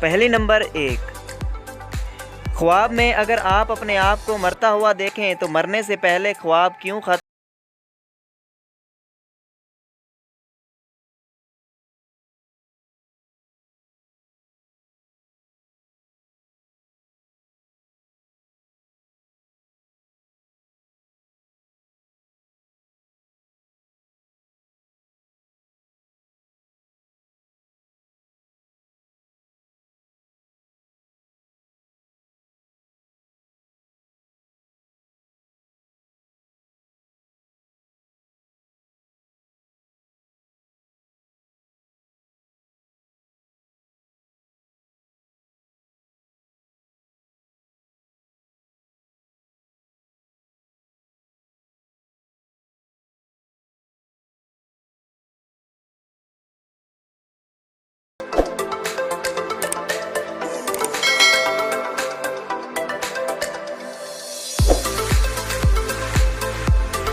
पहली नंबर 1, ख्वाब में अगर आप अपने आप को मरता हुआ देखें तो मरने से पहले ख्वाब क्यों ख़त्म